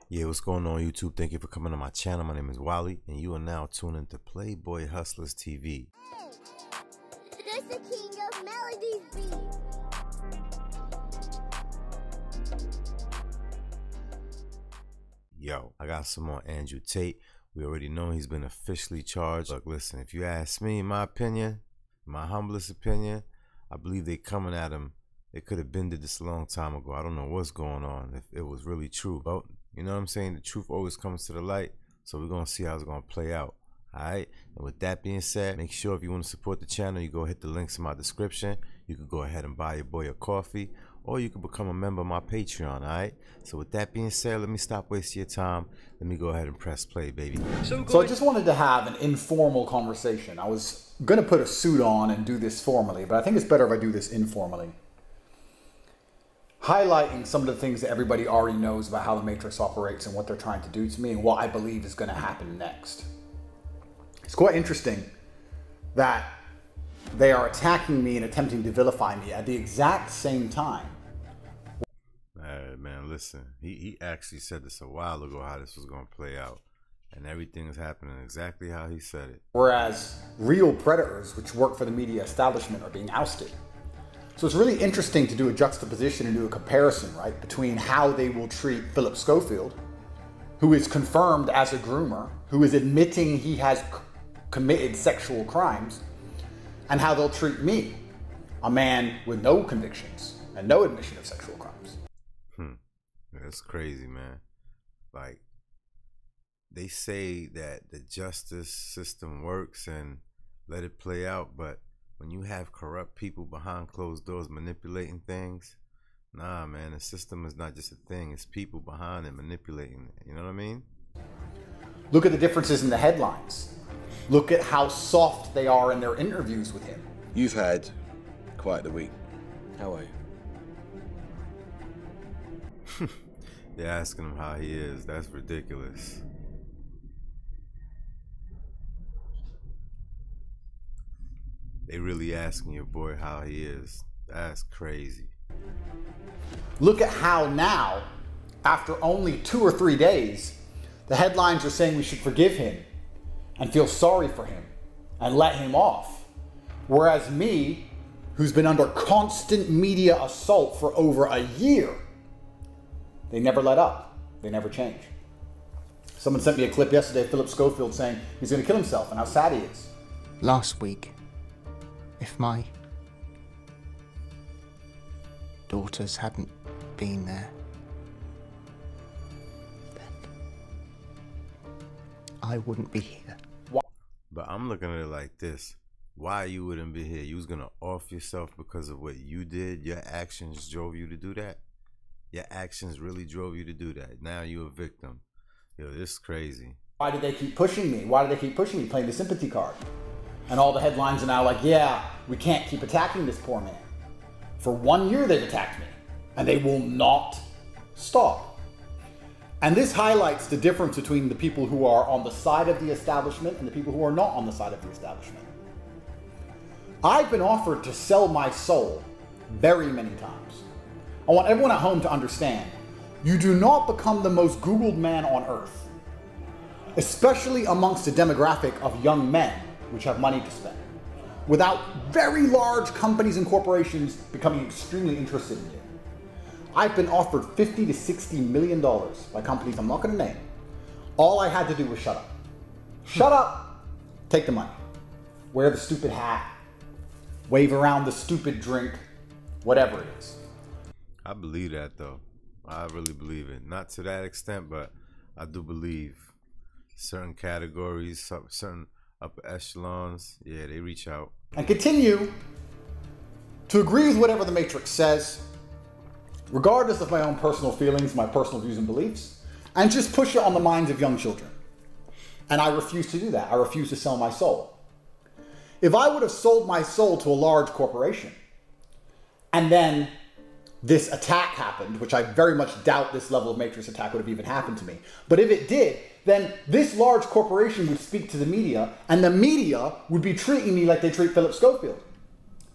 Yeah, what's going on YouTube? Thank you for coming to my channel. My name is Wally, and you are now tuned into Playboy Hustlers TV. Hey, this the king of melodies beat. Yo, I got some more Andrew Tate. We already know he's been officially charged. Look, listen, if you ask me, in my opinion, my humblest opinion, I believe they coming at him. They could have been did this a long time ago. I don't know what's going on, if it was really true. But you know what I'm saying? The truth always comes to the light. So we're going to see how it's going to play out. All right. And with that being said, make sure if you want to support the channel, you go hit the links in my description. You can go ahead and buy your boy a coffee, or you can become a member of my Patreon. All right. So with that being said, let me stop wasting your time. Let me go ahead and press play, baby. So I just wanted to have an informal conversation. I was going to put a suit on and do this formally, but I think it's better if I do this informally. Highlighting some of the things that everybody already knows about how the Matrix operates and what they're trying to do to me and what I believe is going to happen next. It's quite interesting that they are attacking me and attempting to vilify me at the exact same time. Man, listen, he actually said this a while ago, how this was going to play out. And everything is happening exactly how he said it. Whereas real predators, which work for the media establishment, are being ousted. So it's really interesting to do a juxtaposition and do a comparison, right, between how they will treat Philip Schofield, who is confirmed as a groomer, who is admitting he has committed sexual crimes, and how they'll treat me, a man with no convictions and no admission of sexual crimes. That's crazy, man. Like, they say that the justice system works and let it play out, but when you have corrupt people behind closed doors manipulating things, nah, man, the system is not just a thing. It's people behind it manipulating it. You know what I mean? Look at the differences in the headlines. Look at how soft they are in their interviews with him. You've had quite the week. How are you? They're asking him how he is. That's ridiculous. They really asking your boy how he is. That's crazy. Look at how now, after only 2 or 3 days, the headlines are saying we should forgive him and feel sorry for him and let him off. Whereas me, who's been under constant media assault for over a year, they never let up. They never change. Someone sent me a clip yesterday of Philip Schofield saying he's going to kill himself and how sad he is. Last week, if my daughters hadn't been there, then I wouldn't be here. But I'm looking at it like this. Why you wouldn't be here? You was going to off yourself because of what you did? Your actions drove you to do that? Your actions really drove you to do that. Now you're a victim. Yo, this is crazy. Why did they keep pushing me? Why did they keep pushing me, playing the sympathy card? And all the headlines are now like, yeah, we can't keep attacking this poor man. For 1 year they've attacked me, and they will not stop. And this highlights the difference between the people who are on the side of the establishment and the people who are not on the side of the establishment. I've been offered to sell my soul very many times. I want everyone at home to understand, you do not become the most Googled man on earth, especially amongst a demographic of young men which have money to spend, without very large companies and corporations becoming extremely interested in you. I've been offered $50 to $60 million by companies I'm not going to name. All I had to do was shut up. Shut up, take the money, wear the stupid hat, wave around the stupid drink, whatever it is. I believe that, though. I really believe it. Not to that extent, but I do believe certain categories, certain upper echelons, yeah, they reach out. And continue to agree with whatever the Matrix says, regardless of my own personal feelings, my personal views and beliefs, and just push it on the minds of young children. And I refuse to do that. I refuse to sell my soul. If I would have sold my soul to a large corporation, and then this attack happened, which I very much doubt this level of Matrix attack would have even happened to me. But if it did, then this large corporation would speak to the media, and the media would be treating me like they treat Philip Schofield.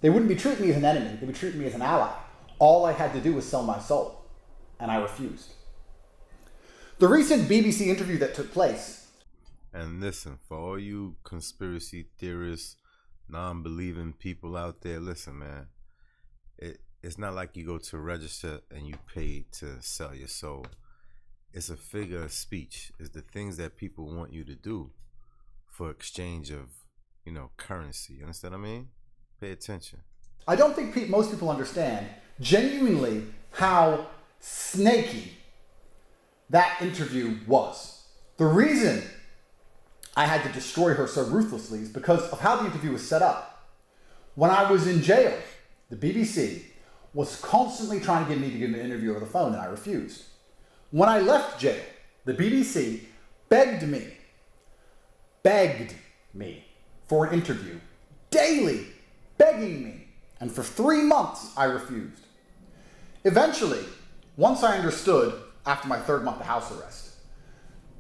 They wouldn't be treating me as an enemy. They would treat me as an ally. All I had to do was sell my soul, and I refused. The recent BBC interview that took place. And listen, for all you conspiracy theorists, non-believing people out there, listen, man. It's not like you go to register and you pay to sell your soul. It's a figure of speech. It's the things that people want you to do for exchange of, you know, currency. You understand what I mean? Pay attention. I don't think most people understand genuinely how snaky that interview was. The reason I had to destroy her so ruthlessly is because of how the interview was set up. When I was in jail, the BBC was constantly trying to get me to give an interview over the phone, and I refused. When I left jail, the BBC begged me for an interview, daily, begging me. And for 3 months, I refused. Eventually, once I understood, after my 3rd month of house arrest,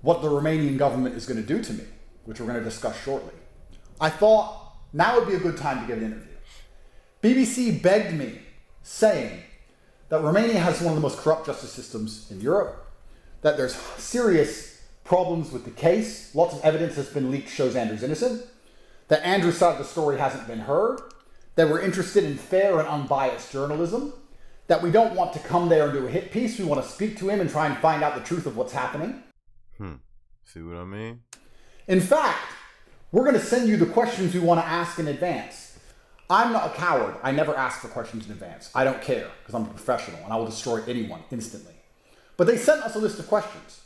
what the Romanian government is going to do to me, which we're going to discuss shortly, I thought now would be a good time to give an interview. BBC begged me, saying that Romania has one of the most corrupt justice systems in Europe, that there's serious problems with the case, lots of evidence that's been leaked shows Andrew's innocent, that Andrew's side of the story hasn't been heard, that we're interested in fair and unbiased journalism, that we don't want to come there and do a hit piece, we want to speak to him and try and find out the truth of what's happening. See what I mean? In fact, we're going to send you the questions we want to ask in advance. I'm not a coward. I never ask for questions in advance. I don't care because I'm a professional and I will destroy anyone instantly. But they sent us a list of questions,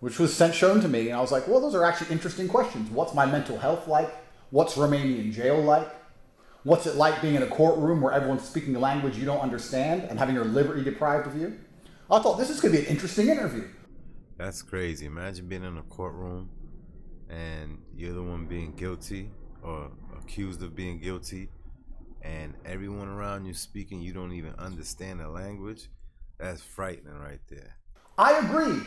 which was shown to me, and I was like, well, those are actually interesting questions. What's my mental health like? What's Romanian jail like? What's it like being in a courtroom where everyone's speaking a language you don't understand and having your liberty deprived of you? I thought this is going to be an interesting interview. That's crazy. Imagine being in a courtroom and you're the one being guilty or accused of being guilty, and everyone around you speaking, you don't even understand the language. That's frightening right there. I agree.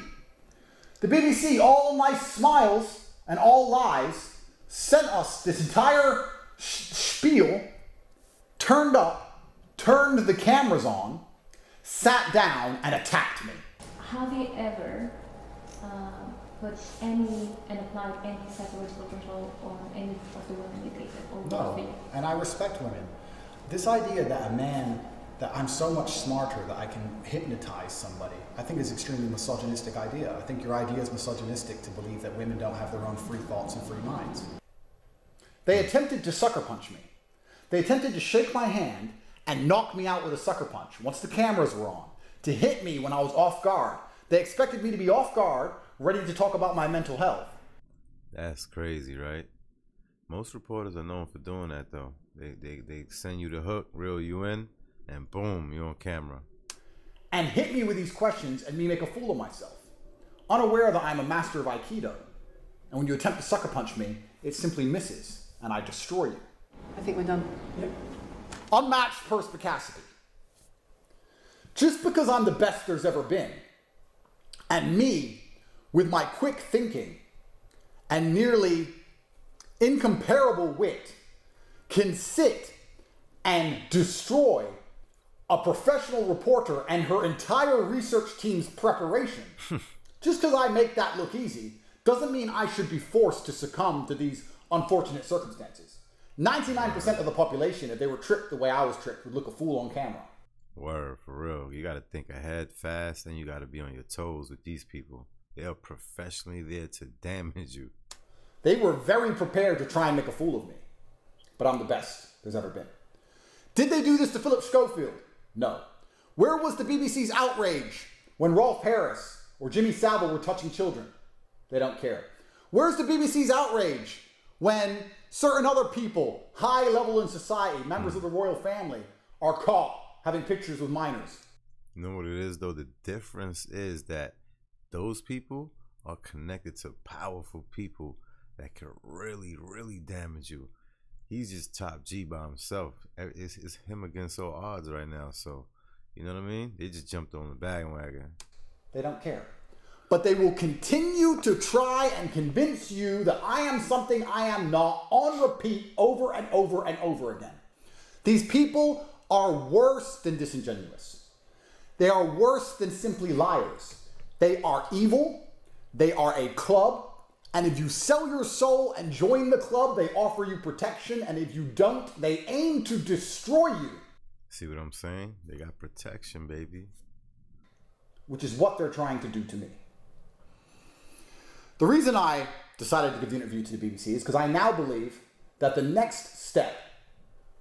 The BBC, all nice smiles and all lies, sent us this entire spiel, turned up, turned the cameras on, sat down, and attacked me. Have you ever put any and applied any psychological control on any of the women you dated? No, and I respect women. This idea that that I'm so much smarter that I can hypnotize somebody, I think is extremely misogynistic idea. I think your idea is misogynistic to believe that women don't have their own free thoughts and free minds. They attempted to sucker punch me. They attempted to shake my hand and knock me out with a sucker punch once the cameras were on, to hit me when I was off guard. They expected me to be off guard, ready to talk about my mental health. That's crazy, right? Most reporters are known for doing that, though. They send you the hook, reel you in, and boom, you're on camera. And hit me with these questions and me make a fool of myself, unaware that I'm a master of Aikido. And when you attempt to sucker punch me, it simply misses, and I destroy you. I think we're done. Yep. Unmatched perspicacity. Just because I'm the best there's ever been, and me, with my quick thinking and nearly incomparable wit, can sit and destroy a professional reporter and her entire research team's preparation, just because I make that look easy, doesn't mean I should be forced to succumb to these unfortunate circumstances. 99% of the population, if they were tricked the way I was tricked, would look a fool on camera. Word, for real. You got to think ahead fast, and you got to be on your toes with these people. They're professionally there to damage you. They were very prepared to try and make a fool of me. But I'm the best there's ever been. Did they do this to Philip Schofield? No. Where was the BBC's outrage when Rolf Harris or Jimmy Savile were touching children? They don't care. Where's the BBC's outrage when certain other people, high level in society, members of the royal family, are caught having pictures with minors? You know what it is, though? The difference is that those people are connected to powerful people that can really, really damage you. He's just top G by himself. It's him against all odds right now. So, you know what I mean? They just jumped on the bandwagon. They don't care. But they will continue to try and convince you that I am something I am not, on repeat, over and over and over again. These people are worse than disingenuous. They are worse than simply liars. They are evil, They are a club, and if you sell your soul and join the club, they offer you protection, and if you don't, they aim to destroy you. See what I'm saying? They got protection, baby. Which is what they're trying to do to me. The reason I decided to give the interview to the BBC is because I now believe that the next step,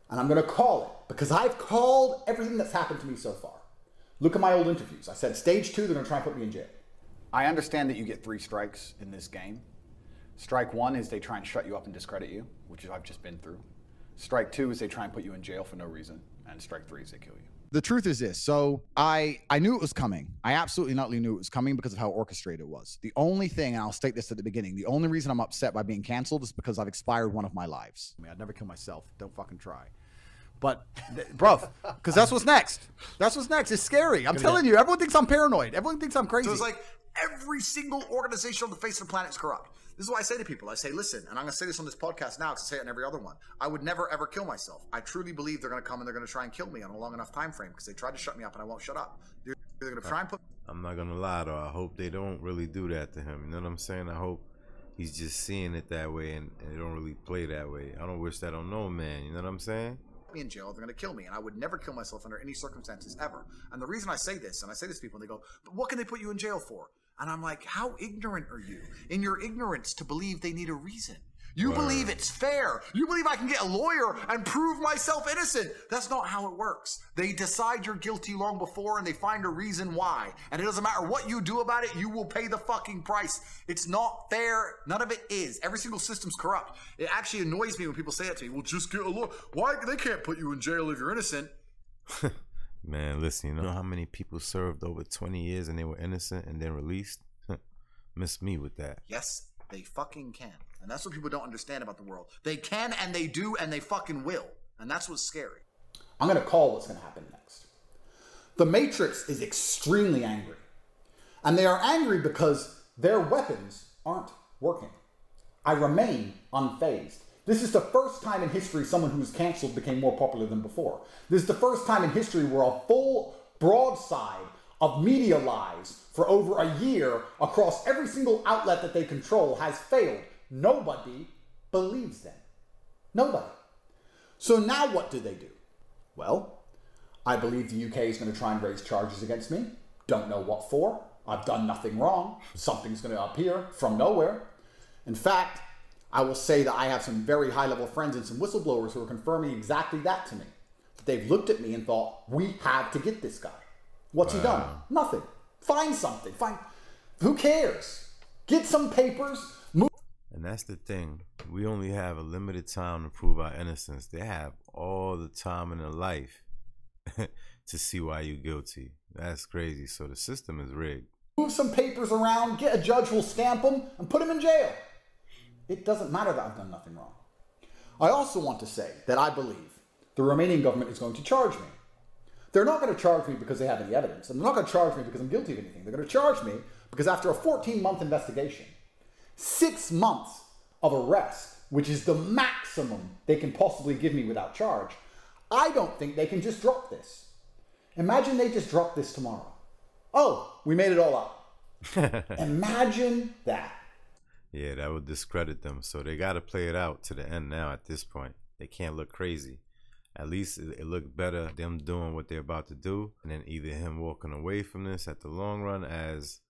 and I'm going to call it, because I've called everything that's happened to me so far. Look at my old interviews. I said, stage 2, they're going to try and put me in jail. I understand that you get 3 strikes in this game. Strike 1 is they try and shut you up and discredit you, which I've just been through. Strike 2 is they try and put you in jail for no reason. And strike 3 is they kill you. The truth is this. So I knew it was coming. I absolutely not knew it was coming because of how orchestrated it was. The only thing, and I'll state this at the beginning, the only reason I'm upset by being canceled is because I've expired one of my lives. I mean, I'd never kill myself. Don't fucking try. But, bruv, because that's what's next. That's what's next. It's scary. I'm telling you, everyone thinks I'm paranoid. Everyone thinks I'm crazy. So it's like every single organization on the face of the planet is corrupt. This is what I say to people. I say, listen, and I'm going to say this on this podcast now because I say it on every other one. I would never, ever kill myself. I truly believe they're going to come and they're going to try and kill me on a long enough time frame because they tried to shut me up and I won't shut up. They're going to try and put... I'm not going to lie, though. I hope they don't really do that to him. You know what I'm saying? I hope he's just seeing it that way and they don't really play that way. I don't wish that on no man. You know what I'm saying? Me in jail, they're going to kill me, and I would never kill myself under any circumstances ever. And the reason I say this, and I say this to people, and they go, but what can they put you in jail for? And I'm like, how ignorant are you in your ignorance to believe they need a reason? You believe it's fair. You believe I can get a lawyer and prove myself innocent. That's not how it works. They decide you're guilty long before and they find a reason why. And it doesn't matter what you do about it, you will pay the fucking price. It's not fair. None of it is. Every single system's corrupt. It actually annoys me when people say it to me. Well, just get a lawyer. Why? They can't put you in jail if you're innocent. Man, listen, you know how many people served over 20 years and they were innocent and then released? Miss me with that. Yes, they fucking can. And that's what people don't understand about the world. They can and they do and they fucking will. And that's what's scary. I'm going to call what's going to happen next. The Matrix is extremely angry. And they are angry because their weapons aren't working. I remain unfazed. This is the first time in history someone who's canceled became more popular than before. This is the first time in history where a full broadside of media lies for over a year across every single outlet that they control has failed. Nobody believes them. Nobody. So now what do they do? Well, I believe the UK is going to try and raise charges against me. Don't know what for. I've done nothing wrong. Something's going to appear from nowhere. In fact, I will say that I have some very high-level friends and some whistleblowers who are confirming exactly that to me. That they've looked at me and thought, we have to get this guy. What's he done? Nothing. Find something. Who cares? Get some papers. And that's the thing. We only have a limited time to prove our innocence. They have all the time in their life to see why you're guilty. That's crazy. So the system is rigged. Move some papers around, get a judge who'll stamp them, and put him in jail. It doesn't matter that I've done nothing wrong. I also want to say that I believe the Romanian government is going to charge me. They're not going to charge me because they have any evidence. And they're not going to charge me because I'm guilty of anything. They're going to charge me because after a 14-month investigation, 6 months of arrest, which is the maximum they can possibly give me without charge, I don't think they can just drop this. Imagine they just drop this tomorrow. Oh, we made it all up. Imagine that. Yeah, that would discredit them. So they got to play it out to the end now at this point. They can't look crazy. At least it looked better, them doing what they're about to do, and then either him walking away from this at the long run as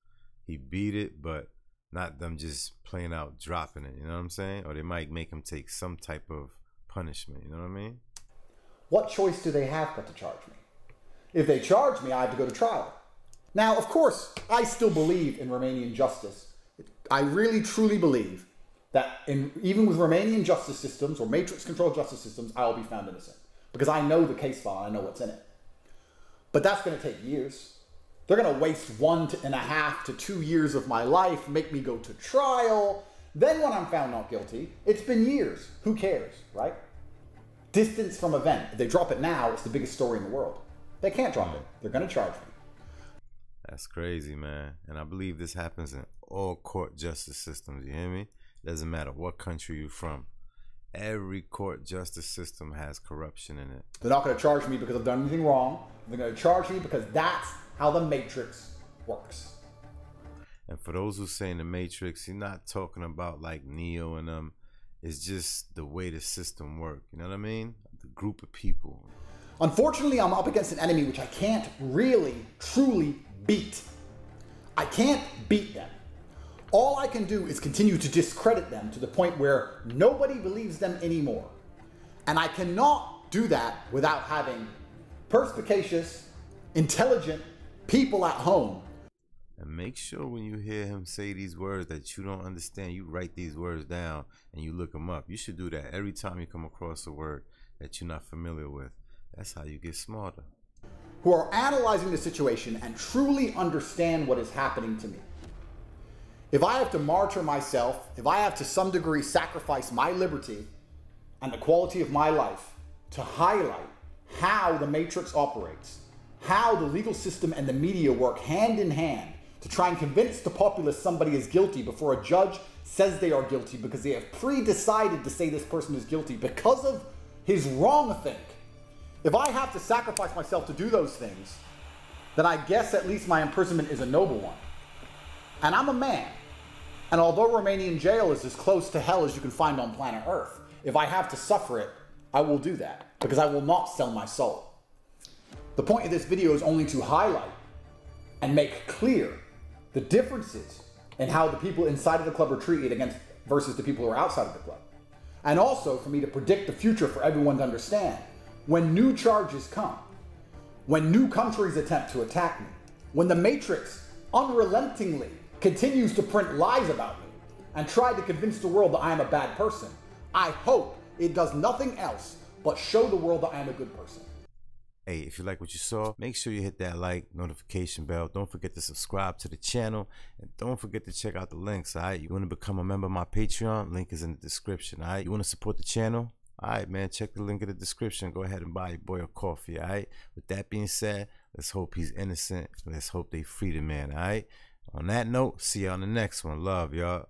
he beat it, but not them just playing out dropping it, you know what I'm saying? Or they might make him take some type of punishment, you know what I mean? What choice do they have but to charge me? If they charge me, I have to go to trial. Now, of course, I still believe in Romanian justice. I really, truly believe that even with Romanian justice systems or matrix-controlled justice systems, I will be found innocent. Because I know the case file, I know what's in it. But that's going to take years. They're going to waste 1.5 to 2 years of my life, make me go to trial. Then when I'm found not guilty, it's been years. Who cares, right? Distance from event. If they drop it now, it's the biggest story in the world. They can't drop it. They're going to charge me. That's crazy, man. And I believe this happens in all court justice systems, you hear me? Doesn't matter what country you're from. Every court justice system has corruption in it. They're not going to charge me because I've done anything wrong. They're going to charge me because that's how the Matrix works. And for those who say in the Matrix, you're not talking about like Neo and them. It's just the way the system works. You know what I mean? The group of people. Unfortunately, I'm up against an enemy which I can't really, truly beat. I can't beat them. All I can do is continue to discredit them to the point where nobody believes them anymore. And I cannot do that without having perspicacious, intelligent people at home. And make sure when you hear him say these words that you don't understand, you write these words down and you look them up. You should do that every time you come across a word that you're not familiar with. That's how you get smarter. Who are analyzing the situation and truly understand what is happening to me. If I have to martyr myself, if I have to some degree sacrifice my liberty and the quality of my life to highlight how the Matrix operates, how the legal system and the media work hand in hand to try and convince the populace somebody is guilty before a judge says they are guilty because they have pre-decided to say this person is guilty because of his wrongthink. If I have to sacrifice myself to do those things, then I guess at least my imprisonment is a noble one. And I'm a man. And although Romanian jail is as close to hell as you can find on planet Earth, if I have to suffer it, I will do that because I will not sell my soul. The point of this video is only to highlight and make clear the differences in how the people inside of the club are treated against versus the people who are outside of the club. And also for me to predict the future for everyone to understand. When new charges come, when new countries attempt to attack me, when the Matrix unrelentingly continues to print lies about me and try to convince the world that I am a bad person, I hope it does nothing else but show the world that I am a good person. Hey, if you like what you saw, make sure you hit that like, notification bell. Don't forget to subscribe to the channel. And don't forget to check out the links, all right? You want to become a member of my Patreon? Link is in the description, all right? You want to support the channel? All right, man, check the link in the description. Go ahead and buy your boy a coffee, all right? With that being said, let's hope he's innocent. Let's hope they free the man, all right? On that note, see you on the next one. Love, y'all.